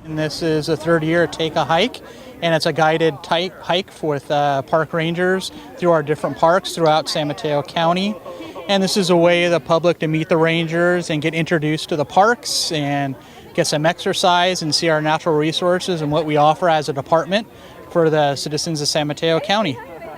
And this is a third year at Take a Hike, and it's a guided hike with park rangers through our different parks throughout San Mateo County. And this is a way of the public to meet the rangers and get introduced to the parks and get some exercise and see our natural resources and what we offer as a department for the citizens of San Mateo County.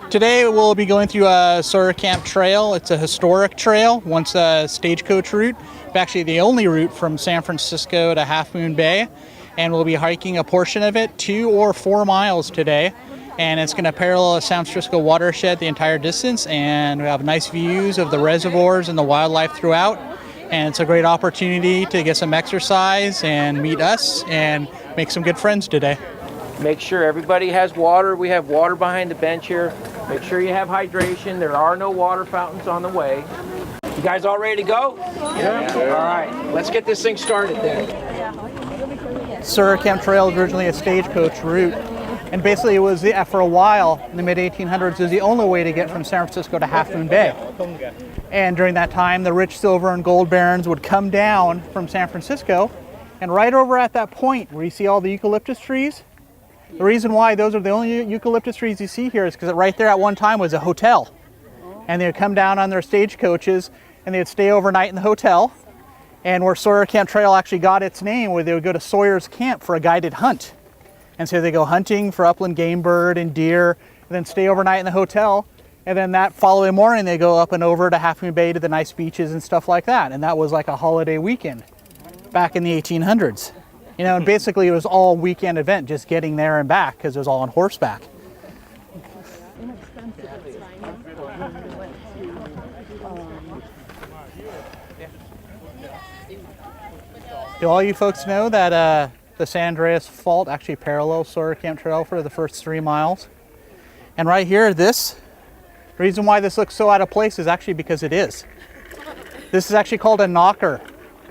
Today we'll be going through a Sawyer Camp Trail. It's a historic trail, once a stagecoach route, actually the only route from San Francisco to Half Moon Bay. And we'll be hiking a portion of it, 2 or 4 miles today. And it's going to parallel the San Francisco watershed the entire distance, and we have nice views of the reservoirs and the wildlife throughout. And it's a great opportunity to get some exercise and meet us and make some good friends today. Make sure everybody has water. We have water behind the bench here. Make sure you have hydration. There are no water fountains on the way. You guys all ready to go? Yeah. All right, let's get this thing started then. Sawyer Camp Trail is originally a stagecoach route. And basically it was, for a while, in the mid-1800s, it was the only way to get from San Francisco to Half Moon Bay. And during that time, the rich silver and gold barons would come down from San Francisco, and right over at that point where you see all the eucalyptus trees, the reason why those are the only eucalyptus trees you see here is because right there at one time was a hotel. And they would come down on their stagecoaches, and they would stay overnight in the hotel. And where Sawyer Camp Trail actually got its name, where they would go to Sawyer's Camp for a guided hunt. And so they go hunting for upland game bird and deer, and then stay overnight in the hotel. And then that following morning, they go up and over to Half Moon Bay to the nice beaches and stuff like that. And that was like a holiday weekend back in the 1800s. You know, and basically it was all weekend event, just getting there and back, because it was all on horseback. Do all you folks know that the San Andreas Fault actually parallels Sawyer Camp Trail for the first 3 miles? And right here, the reason why this looks so out of place is actually because it is. This is actually called a knocker.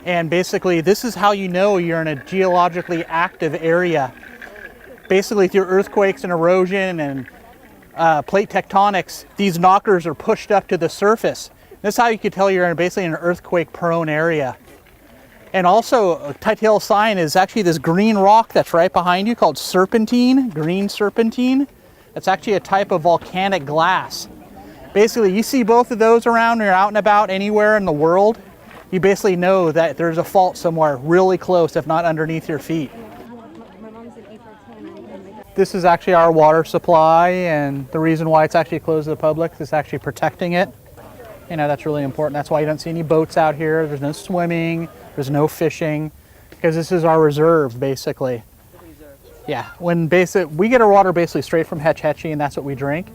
And basically, this is how you know you're in a geologically active area. Basically, through earthquakes and erosion and plate tectonics, these knockers are pushed up to the surface. This is how you can tell you're basically in an earthquake-prone area. And also, a telltale sign is actually this green rock that's right behind you called serpentine, green serpentine. It's actually a type of volcanic glass. Basically, you see both of those around when you're out and about anywhere in the world, you basically know that there's a fault somewhere really close, if not underneath your feet. This is actually our water supply, and the reason why it's actually closed to the public is actually protecting it. You know, that's really important. That's why you don't see any boats out here. There's no swimming, there's no fishing, because this is our reserve, basically. Yeah, we get our water basically straight from Hetch Hetchy, and that's what we drink.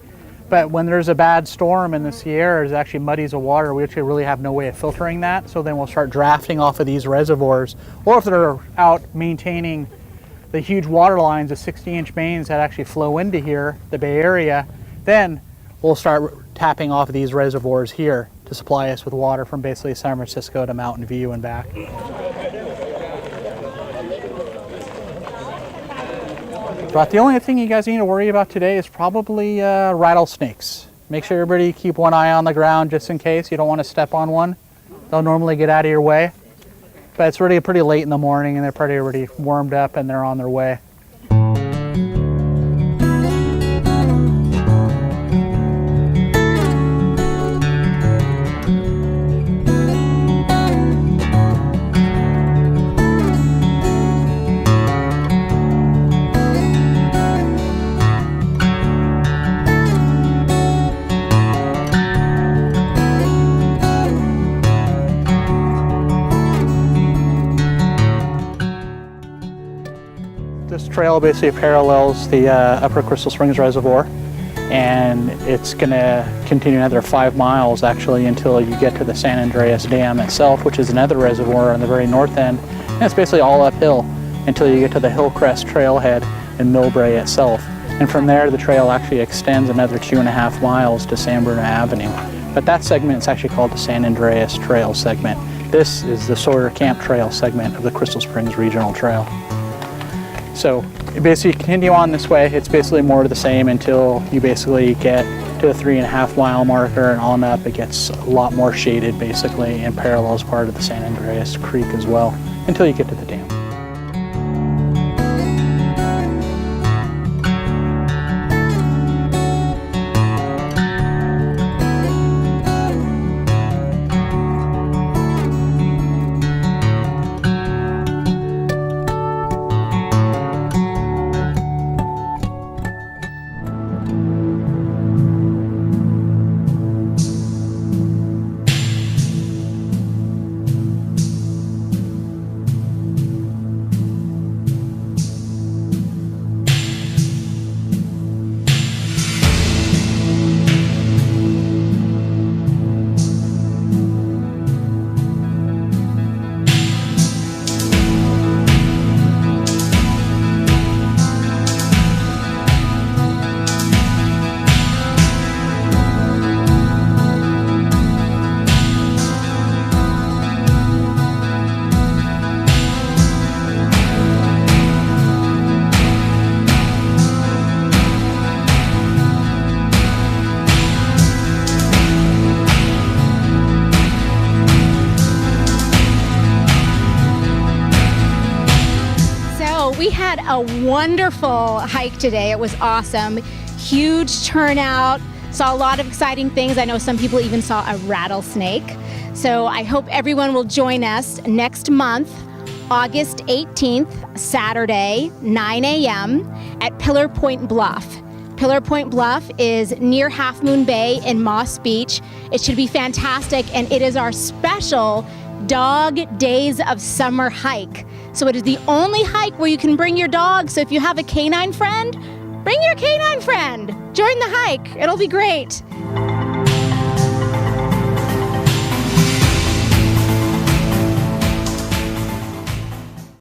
But when there's a bad storm in the Sierras, it actually muddies the water. We actually really have no way of filtering that. So then we'll start drafting off of these reservoirs. Or if they're out maintaining the huge water lines, the 60-inch mains that actually flow into here, the Bay Area, then we'll start tapping off of these reservoirs here to supply us with water from basically San Francisco to Mountain View and back. But the only thing you guys need to worry about today is probably rattlesnakes. Make sure everybody keep one eye on the ground just in case. You don't want to step on one. They'll normally get out of your way. But it's already pretty late in the morning and they're pretty already warmed up and they're on their way. This trail basically parallels the Upper Crystal Springs Reservoir, and it's going to continue another 5 miles actually until you get to the San Andreas Dam itself, which is another reservoir on the very north end. And it's basically all uphill until you get to the Hillcrest Trailhead in Millbrae itself. And from there, the trail actually extends another 2.5 miles to San Bruno Avenue. But that segment is actually called the San Andreas Trail segment. This is the Sawyer Camp Trail segment of the Crystal Springs Regional Trail. So you basically continue on this way. It's basically more of the same until you basically get to the 3.5 mile marker, and on up it gets a lot more shaded basically and parallels part of the San Andreas Creek as well until you get to the dam. we had a wonderful hike today. It was awesome. Huge turnout. Saw a lot of exciting things. I know some people even saw a rattlesnake. So I hope everyone will join us next month, August 18th, Saturday, 9 a.m. at Pillar Point Bluff. Pillar Point Bluff is near Half Moon Bay in Moss Beach. It should be fantastic, and it is our special Dog Days of Summer hike. So it is the only hike where you can bring your dog. So if you have a canine friend, bring your canine friend. Join the hike. It'll be great.